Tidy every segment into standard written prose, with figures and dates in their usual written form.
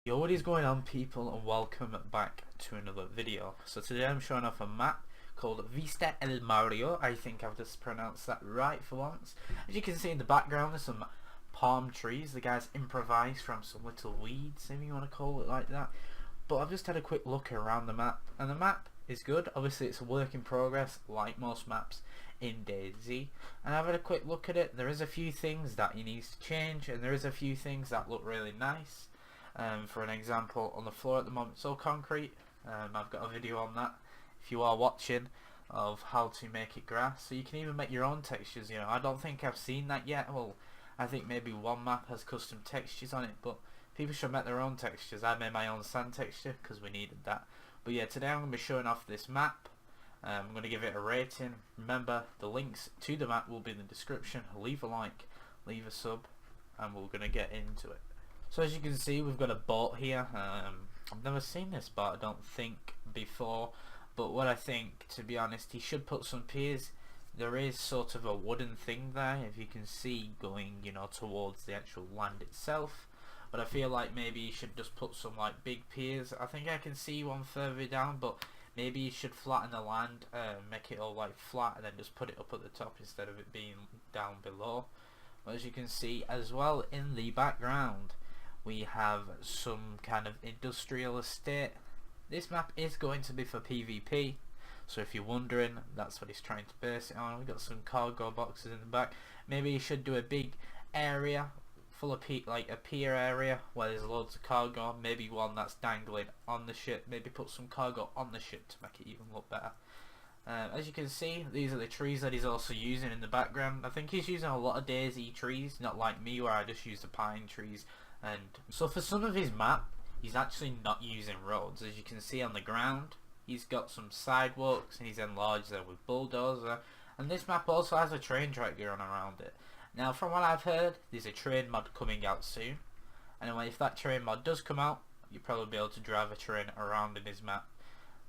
Yo, what is going on, people, and welcome back to another video. So today I'm showing off a map called Vista El Mario. I think I've just pronounced that right for once. As you can see in the background, there's some palm trees. The guys improvised from some little weeds, if you want to call it like that. But I've just had a quick look around the map, and the map is good. Obviously it's a work in progress, like most maps in Dayz, and I've had a quick look at it. There is a few things that he needs to change, and there is a few things that look really nice. For an example, on the floor at the moment it's all concrete. I've got a video on that if you are watching, of how to make it grass, so you can even make your own textures. You know, I don't think I've seen that yet. Well, I think maybe one map has custom textures on it, but people should make their own textures. I made my own sand texture because we needed that. But yeah, today I'm going to be showing off this map. I'm going to give it a rating. Remember, the links to the map will be in the description. Leave a like, leave a sub, and we're going to get into it. So as you can see, we've got a boat here. I've never seen this boat, I don't think, before, but what I think, to be honest, he should put some piers. There is sort of a wooden thing there, if you can see, going, you know, towards the actual land itself, but I feel like maybe he should just put some like big piers. I think I can see one further down, but maybe he should flatten the land, make it all like flat, and then just put it up at the top instead of it being down below. But as you can see as well in the background, we have some kind of industrial estate. This map is going to be for PvP, so if you're wondering, that's what he's trying to base it on. We've got some cargo boxes in the back. Maybe you should do a big area full of like a pier area where there's loads of cargo. Maybe one that's dangling on the ship. Maybe put some cargo on the ship to make it even look better. As you can see, these are the trees that he's also using in the background. I think he's using a lot of Dayz trees, not like me where I just use the pine trees. And so for some of his map, he's actually not using roads. As you can see on the ground, he's got some sidewalks and he's enlarged them with bulldozer. And this map also has a train track going around it. Now, from what I've heard, there's a train mod coming out soon. Anyway, if that train mod does come out, you'll probably be able to drive a train around in his map.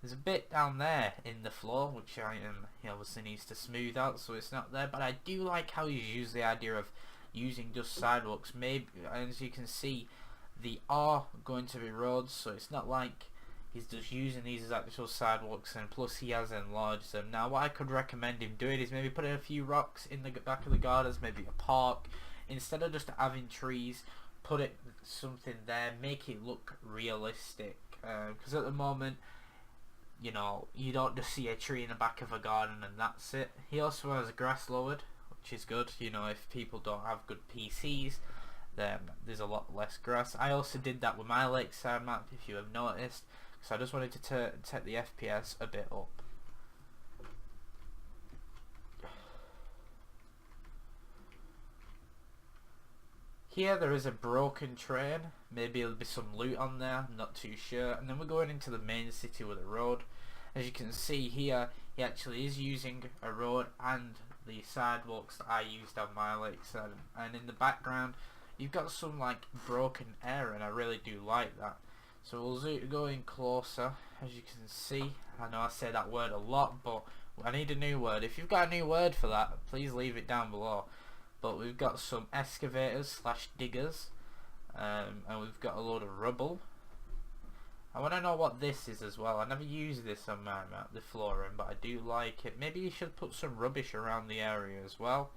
There's a bit down there in the floor which he obviously needs to smooth out, so it's not there. But I do like how he's used the idea of using just sidewalks. Maybe, as you can see, they are going to be roads, so it's not like he's just using these as actual sidewalks, and plus he has enlarged them. Now what I could recommend him doing is maybe putting a few rocks in the back of the gardens, maybe a park, instead of just having trees. Put it something there, make it look realistic, because at the moment, you know, you don't just see a tree in the back of a garden and that's it. He also has grass lowered, which is good. You know, if people don't have good PCs, then there's a lot less grass. I also did that with my lakeside map, if you have noticed, because I just wanted to take the FPS a bit up. Here there is a broken train. Maybe there'll be some loot on there, I'm not too sure. And then we're going into the main city with a road. As you can see here, he actually is using a road and the sidewalks that I used on my lakeside. And in the background, you've got some like broken air, and I really do like that. So we'll go in closer. As you can see, I know I say that word a lot, but I need a new word. If you've got a new word for that, please leave it down below. But we've got some excavators / diggers, and we've got a load of rubble. I want to know what this is as well. I never use this on my map, the flooring, but I do like it. Maybe you should put some rubbish around the area as well.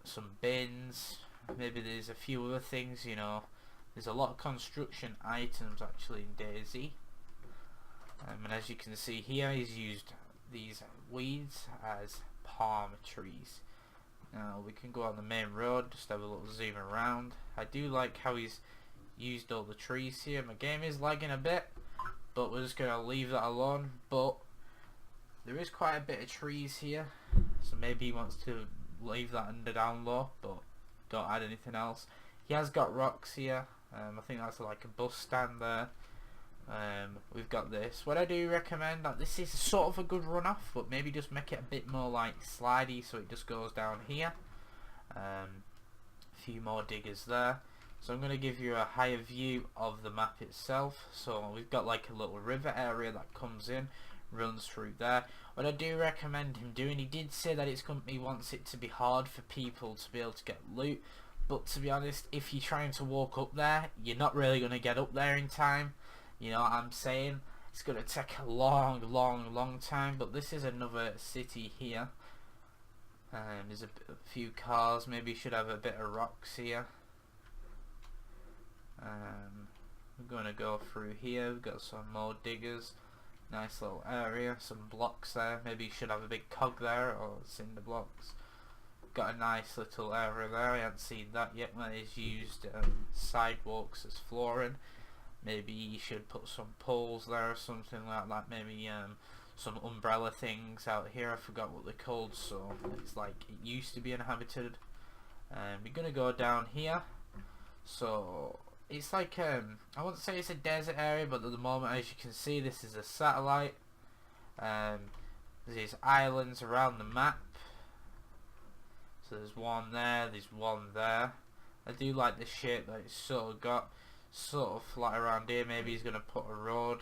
Some bins. Maybe there's a few other things, you know. There's a lot of construction items actually in Dayz. And as you can see here, he's used these weeds as palm trees. Now we can go on the main road, just have a little zoom around. I do like how he's used all the trees here. My game is lagging a bit, but we're just going to leave that alone. But there is quite a bit of trees here, so maybe he wants to leave that under down low, but don't add anything else. He has got rocks here. I think that's like a bus stand there. We've got this. What I do recommend, like, this is sort of a good runoff, but maybe just make it a bit more like slidey, so it just goes down here. A few more diggers there. So I'm going to give you a higher view of the map itself. So we've got like a little river area that comes in, runs through there. What I do recommend him doing, he did say that he wants it to be hard for people to be able to get loot, but to be honest, if you're trying to walk up there, you're not really going to get up there in time. You know what I'm saying? It's going to take a long time. But this is another city here. There's a few cars. Maybe you should have a bit of rocks here. We're going to go through here. We've got some more diggers. Nice little area. Some blocks there. Maybe you should have a big cog there, or cinder blocks. Got a nice little area there. I haven't seen that yet when it's used sidewalks as flooring. Maybe you should put some poles there or something like that. Maybe some umbrella things out here. I forgot what they're called. So it's like it used to be inhabited. We're gonna go down here. So it's like I wouldn't say it's a desert area, but at the moment, as you can see, this is a satellite. There's islands around the map. So there's one there, there's one there. I do like the shape that it's sort of got, sort of flat around here. Maybe he's gonna put a road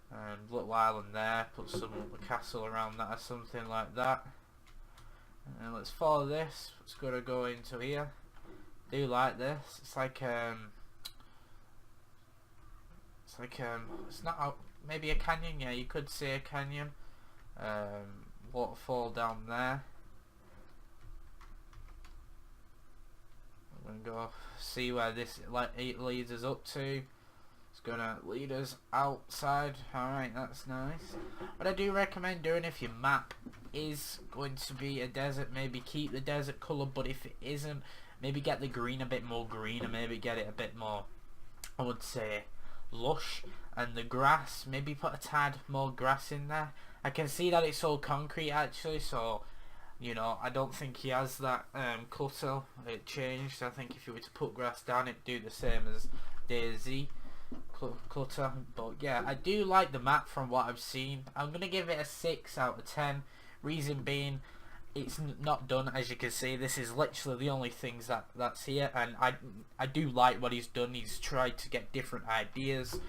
and little island there, put some castle around that or something like that. And let's follow this. It's gonna go into here. Do like this. It's like it's not maybe a canyon. Yeah, you could say a canyon. Waterfall down there. I'm gonna go see where this leads us up to. It's gonna lead us outside. Alright, that's nice. What I do recommend doing, if your map is going to be a desert, maybe keep the desert colour, but if it isn't, maybe get the green a bit more green, and maybe get it a bit more, I would say, lush. And the grass, maybe put a tad more grass in there. I can see that it's all concrete actually, so you know, I don't think he has that clutter. It changed. I think if you were to put grass down, it'd do the same as Dayz clutter. But yeah, I do like the map from what I've seen. I'm gonna give it a 6 out of 10. Reason being, it's not done. As you can see, this is literally the only things that's here, and I do like what he's done. He's tried to get different ideas.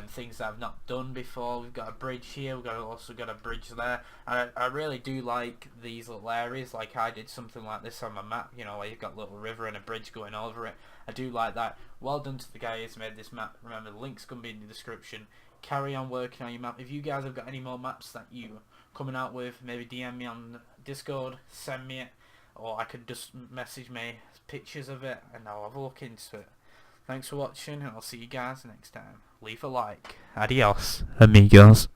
Things that I've not done before. We've got a bridge here, we've also got a bridge there. I really do like these little areas. Like I did something like this on my map, you know, where you've got a little river and a bridge going over it. I do like that. Well done to the guy who's made this map. Remember, the link's going to be in the description. Carry on working on your map. If you guys have got any more maps that you coming out with, maybe DM me on Discord, send me it, or I could just message me pictures of it and I'll have a look into it. Thanks for watching, and I'll see you guys next time. Leave a like. Adios, amigos.